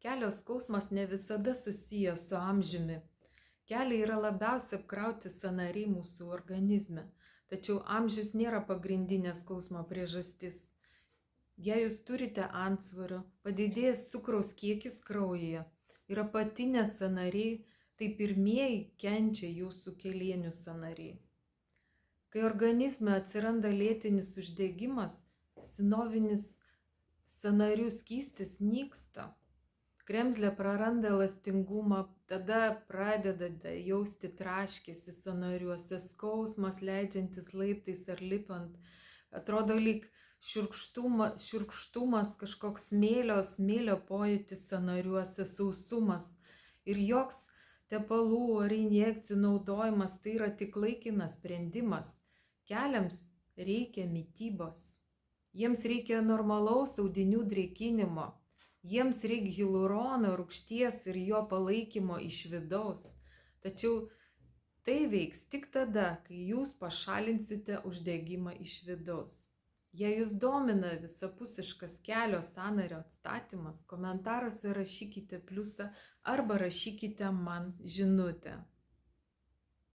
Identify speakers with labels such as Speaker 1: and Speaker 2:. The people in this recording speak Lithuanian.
Speaker 1: Kelio skausmas ne visada susijęs su amžiumi. Keliai yra labiausiai apkrauti sąnariai mūsų organizme, tačiau amžius nėra pagrindinė skausmo priežastis. Jei jūs turite antsvorio, padidėjęs cukraus kiekis kraujyje ir apatinės sąnariai, tai pirmieji kenčia jūsų kelienių sąnariai. Kai organizme atsiranda lėtinis uždegimas, sinovinis sąnarių skystis nyksta. Kremzlė praranda elastingumą, tada pradedate jausti traškesį sąnariuose, skausmas leidžiantis laiptais ar lipant. Atrodo lyg šiurkštumas, kažkoks smėlio pojūtis sąnariuose, sausumas. Ir joks tepalų ar injekcijų naudojimas tai yra tik laikinas sprendimas. Keliams reikia mitybos. Jiems reikia normalaus audinių drėkinimo. Jiems reikia hialurono rūgšties ir jo palaikymo iš vidaus. Tačiau tai veiks tik tada, kai jūs pašalinsite uždegimą iš vidaus. Jei jūs domina visapusiškas kelio sąnario atstatymas, komentaruose rašykite pliusą arba rašykite man žinutę.